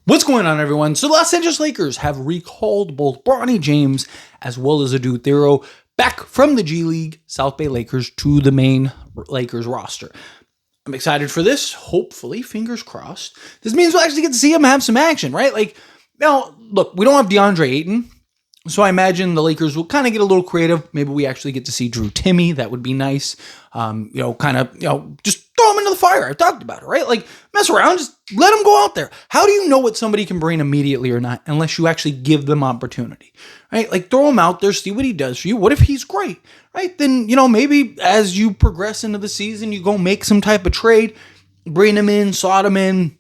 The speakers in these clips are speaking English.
What's going on, everyone? So the Los Angeles Lakers have recalled both Bronny James as well as Adou Thiero back from the G League South Bay Lakers to the main Lakers roster. I'm excited for this. Hopefully, fingers crossed. This means we'll actually get to see him have some action, right? Like, now, look, we don't have DeAndre Ayton, so I imagine the Lakers will kind of get a little creative. Maybe we actually get to see Drew Timme. That would be nice. Just throw him into the fire. I've talked about it, right? Like, mess around. Just let him go out there. How do you know what somebody can bring immediately or not unless you actually give them opportunity, right? Like, throw him out there, see what he does for you. What if he's great, right? Then, maybe as you progress into the season, you go make some type of trade, bring him in, slot him in,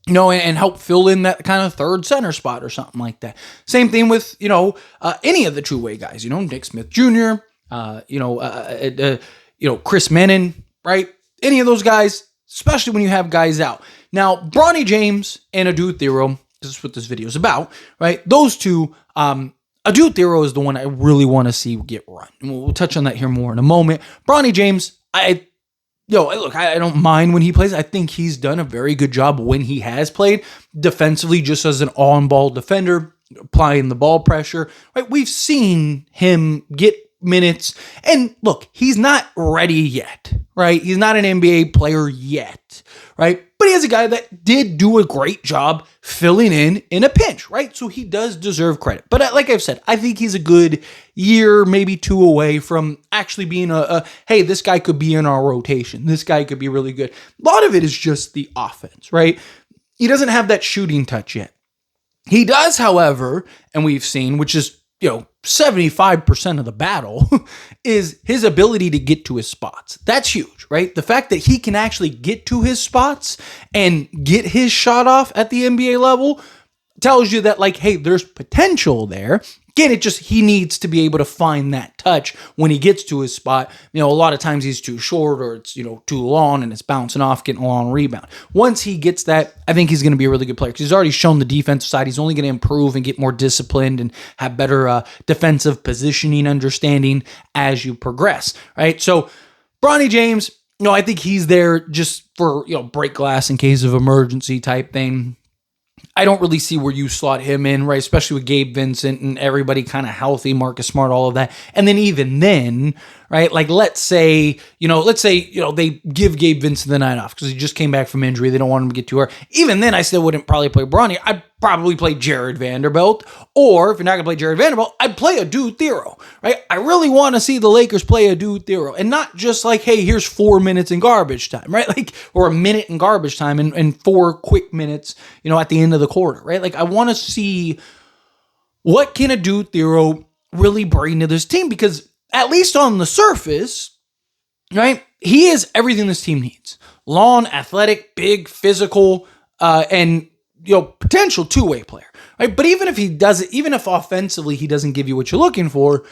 and help fill in that kind of third center spot or something like that. Same thing with, any of the two-way guys, Nick Smith Jr., Chris Menon, right? Any of those guys, especially when you have guys out. Now, Bronny James and Adou Thiero, this is what this video is about, right? Those two, Adou Thiero is the one I really want to see get run. And we'll touch on that here more in a moment. Bronny James, I don't mind when he plays. I think he's done a very good job when he has played defensively, just as an on-ball defender, applying the ball pressure. Right? We've seen him get minutes, and look, he's not ready yet. Right? He's not an NBA player yet. Right? But he is a guy that did do a great job filling in a pinch. Right? So he does deserve credit. But like I've said, I think he's a good year, maybe two away from actually being hey, this guy could be in our rotation. This guy could be really good. A lot of it is just the offense, right? He doesn't have that shooting touch yet. He does, however, and we've seen, which is, 75% of the battle, is his ability to get to his spots. That's huge, right? The fact that he can actually get to his spots and get his shot off at the NBA level tells you that, like, hey, there's potential there. Again, he needs to be able to find that touch when he gets to his spot. A lot of times he's too short or it's, too long and it's bouncing off, getting a long rebound. Once he gets that, I think he's going to be a really good player because he's already shown the defensive side. He's only going to improve and get more disciplined and have better defensive positioning understanding as you progress, right? So Bronny James, I think he's there just for, break glass in case of emergency type thing. I don't really see where you slot him in, right? Especially with Gabe Vincent and everybody kind of healthy, Marcus Smart, all of that. And then even then, right? Like, let's say, they give Gabe Vincent the night off because he just came back from injury. They don't want him to get too hurt. Even then, I still wouldn't probably play Bronny. I'd probably play Jared Vanderbilt. Or if you're not going to play Jared Vanderbilt, I'd play Adou Thiero, right? I really want to see the Lakers play Adou Thiero. And not just like, hey, here's 4 minutes in garbage time, right? Like, or a minute in garbage time and 4 quick minutes, at the end of the quarter, right? Like, I want to see what can Adou Thiero really bring to this team, because at least on the surface, right, he is everything this team needs. Long, athletic, big, physical, and, potential two-way player, right? But even if he doesn't, even if offensively he doesn't give you what you're looking for,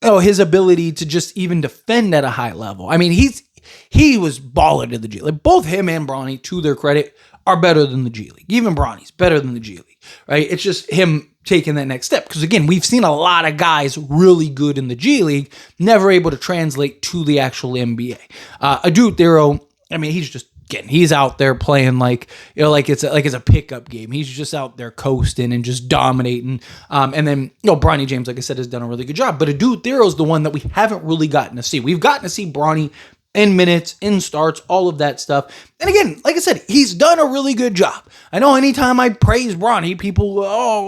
his ability to just even defend at a high level. I mean, he was balling in the G League. Like, both him and Bronny, to their credit, are better than the G League. Even Bronny's better than the G League, right? It's just him taking that next step. Because again, we've seen a lot of guys really good in the G League, never able to translate to the actual NBA. Adou Thiero, I mean, he's out there playing like it's a pickup game. He's just out there coasting and just dominating. And then, Bronny James, like I said, has done a really good job. But Adou Thiero is the one that we haven't really gotten to see. We've gotten to see Bronny in minutes, in starts, all of that stuff. And again, like I said, he's done a really good job. I know anytime I praise Bronny, people,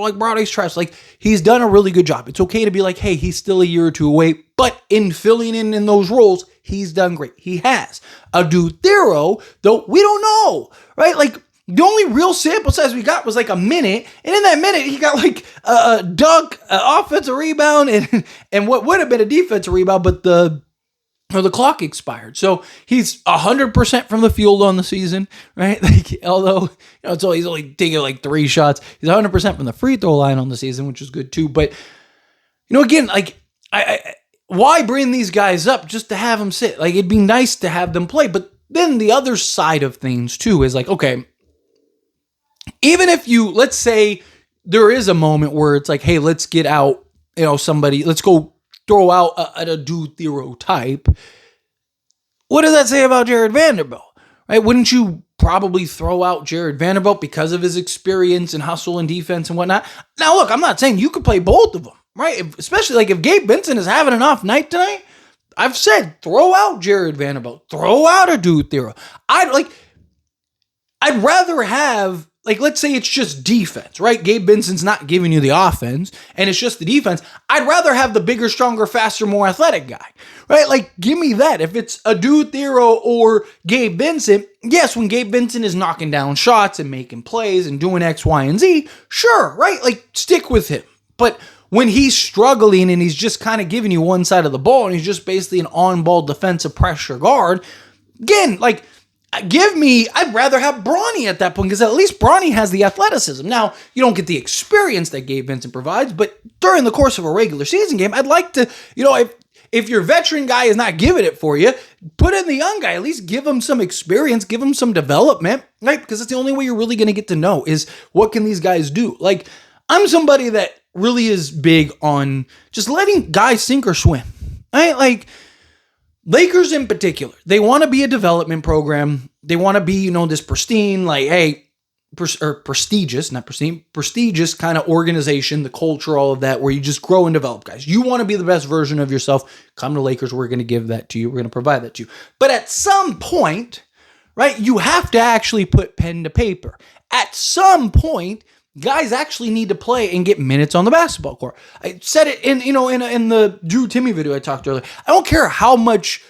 like Bronny's trash. Like, he's done a really good job. It's okay to be like, hey, he's still a year or two away. But in filling in those roles, he's done great. He has. Adou Thiero, though, we don't know, right? Like, the only real sample size we got was like a minute. And in that minute, he got like a dunk, an offensive rebound, and what would have been a defensive rebound, but the clock expired. So he's 100% from the field on the season, right? Like, although, he's only taking like 3 shots. He's 100% from the free throw line on the season, which is good too. But, again, like, why bring these guys up just to have them sit? Like, it'd be nice to have them play. But then the other side of things too is like, okay, even if let's say there is a moment where it's like, hey, let's get out, somebody, let's go throw out an Adou Thiero type. What does that say about Jared Vanderbilt? Right? Wouldn't you probably throw out Jared Vanderbilt because of his experience and hustle and defense and whatnot. Now, look, I'm not saying you could play both of them, right? Especially like if Gabe Vincent is having an off night tonight, I've said throw out Jared Vanderbilt, throw out Adou Thiero. I'd rather have, like, let's say it's just defense, right? Gabe Vincent's not giving you the offense, and it's just the defense. I'd rather have the bigger, stronger, faster, more athletic guy, right? Like, give me that. If it's Adou Thiero or Gabe Vincent, yes, when Gabe Vincent is knocking down shots and making plays and doing X, Y, and Z, sure, right? Like, stick with him. But when he's struggling and he's just kind of giving you one side of the ball and he's just basically an on-ball defensive pressure guard, again, like, I'd rather have Bronny at that point because at least Bronny has the athleticism. Now, you don't get the experience that Gabe Vincent provides, but during the course of a regular season game, I'd like to, if your veteran guy is not giving it for you, put in the young guy. At least give him some experience, give him some development, right? Because that's the only way you're really going to get to know is what can these guys do. Like, I'm somebody that really is big on just letting guys sink or swim, right? Like, Lakers in particular, they want to be a development program. They want to be, this pristine, like, hey, prestigious, not pristine, prestigious kind of organization, the culture, all of that, where you just grow and develop guys. You want to be the best version of yourself. Come to Lakers. We're going to give that to you. We're going to provide that to you. But at some point, right, you have to actually put pen to paper. At some point, guys actually need to play and get minutes on the basketball court. I said it in the Drew Timmy video I talked earlier. I don't care how much,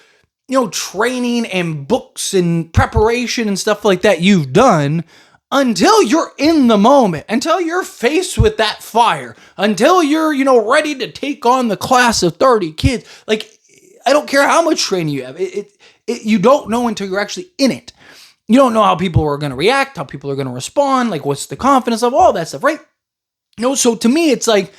training and books and preparation and stuff like that you've done until you're in the moment, until you're faced with that fire, until you're, ready to take on the class of 30 kids. Like, I don't care how much training you have. You don't know until you're actually in it. You don't know how people are going to react, how people are going to respond, like what's the confidence of all that stuff, right? So to me, it's like,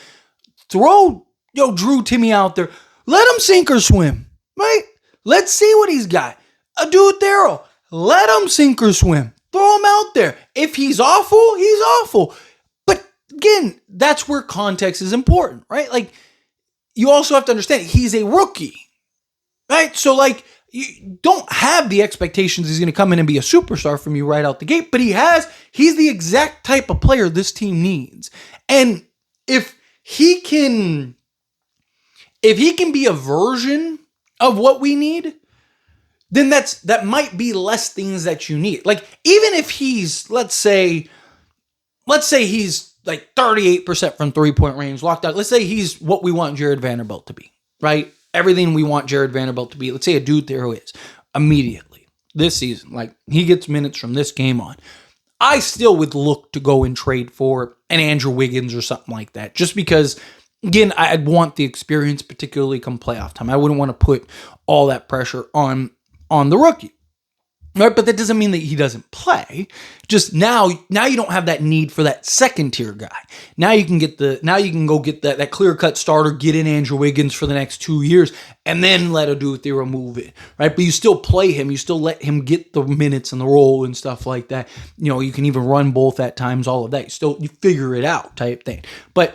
throw, Drew Timmy out there. Let him sink or swim, right? Let's see what he's got. Adou Thiero, let him sink or swim. Throw him out there. If he's awful, he's awful. But again, that's where context is important, right? Like, you also have to understand, he's a rookie, right? So, like, you don't have the expectations he's going to come in and be a superstar from you right out the gate, but he's the exact type of player this team needs. And if he can be a version of what we need, then that might be less things that you need. Like, even if he's, let's say he's like 38% from 3-point range, locked out. Let's say he's what we want Jared Vanderbilt to be, right? Everything we want Jared Vanderbilt to be. Let's say Adou Thiero is immediately this season. Like, he gets minutes from this game on. I still would look to go and trade for an Andrew Wiggins or something like that. Just because, again, I'd want the experience, particularly come playoff time. I wouldn't want to put all that pressure on the rookie. Right, but that doesn't mean that he doesn't play. Just now you don't have that need for that second tier guy. Now you can go get that clear cut starter, get in Andrew Wiggins for the next 2 years, and then let Adou Thiero move it. Right, but you still play him. You still let him get the minutes and the role and stuff like that. You can even run both at times. All of that. You figure it out type thing. But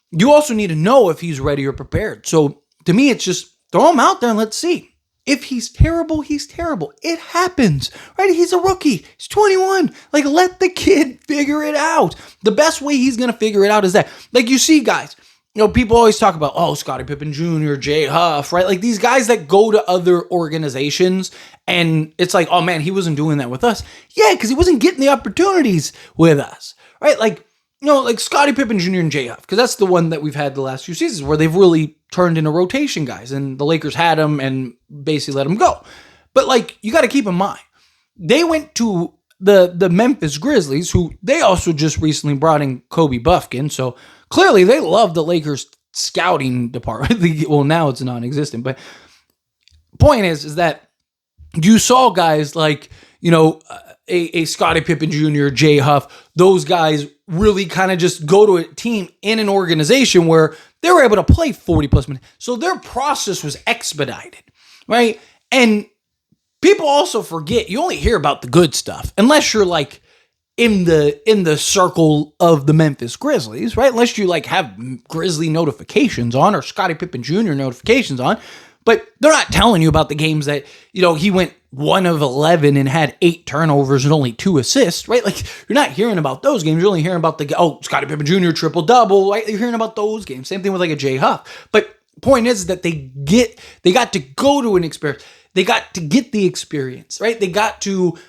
you also need to know if he's ready or prepared. So to me, it's just throw him out there and let's see. If he's terrible, he's terrible. It happens, right? He's a rookie. He's 21. Like, let the kid figure it out. The best way he's going to figure it out is that, like, you see guys, people always talk about, Scottie Pippen Jr., Jay Huff, right? Like, these guys that go to other organizations and it's like, oh man, he wasn't doing that with us. Yeah, because he wasn't getting the opportunities with us, right? Like, like Scottie Pippen Jr. and Jay Huff, because that's the one that we've had the last few seasons where they've really turned into rotation guys, and the Lakers had him and basically let him go. But, like, you got to keep in mind, they went to the Memphis Grizzlies, who they also just recently brought in Kobe Buffkin, so clearly they love the Lakers scouting department. Well, now it's non-existent, but point is that you saw guys like, a Scottie Pippen Jr., Jay Huff, those guys really kind of just go to a team in an organization where they were able to play 40 plus minutes. So their process was expedited, right? And people also forget, you only hear about the good stuff unless you're like in the circle of the Memphis Grizzlies, right? Unless you like have Grizzly notifications on or Scottie Pippen Jr. notifications on. But they're not telling you about the games that, he went 1 of 11 and had 8 turnovers and only 2 assists, right? Like, you're not hearing about those games. You're only hearing about Scottie Pippen Jr. triple-double, right? You're hearing about those games. Same thing with like a Jay Huff. But point is that they got to go to an experience. They got to get the experience, right? They got to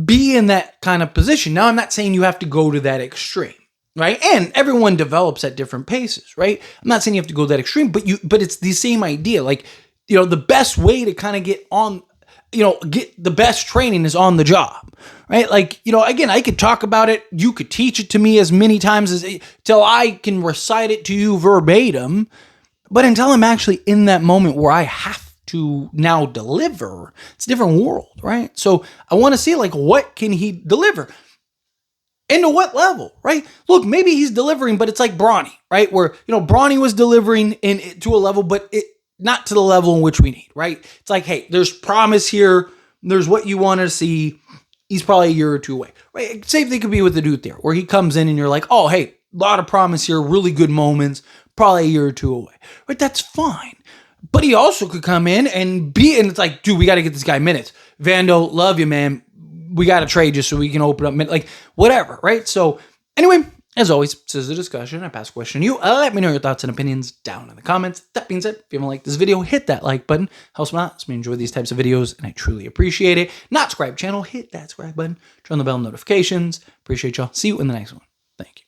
be in that kind of position. Now, I'm not saying you have to go to that extreme, right? And everyone develops at different paces, right? I'm not saying you have to go that extreme, but it's the same idea. Like, the best way to kind of get the best training is on the job, right? Like, again, I could talk about it. You could teach it to me as many times till I can recite it to you verbatim. But until I'm actually in that moment where I have to now deliver, it's a different world, right? So I want to see, like, what can he deliver? And to what level, right? Look, maybe he's delivering, but it's like Bronny, right? Where, Bronny was delivering to a level, but not to the level in which we need, right? It's like, hey, there's promise here. There's what you want to see. He's probably a year or two away, right? Same thing could be with Adou Thiero, where he comes in and you're like, oh, hey, a lot of promise here, really good moments, probably a year or two away, right? That's fine. But he also could come in and it's like, dude, we got to get this guy minutes. Vando, love you, man. We got to trade you so we can open up minutes, like whatever, right? So anyway, as always, this is a discussion. I pass a question to you. Let me know your thoughts and opinions down in the comments. That being said, if you haven't liked this video, hit that like button. Helps me out. Helps me enjoy these types of videos, and I truly appreciate it. Not subscribe channel, hit that subscribe button. Turn on the bell notifications. Appreciate y'all. See you in the next one. Thank you.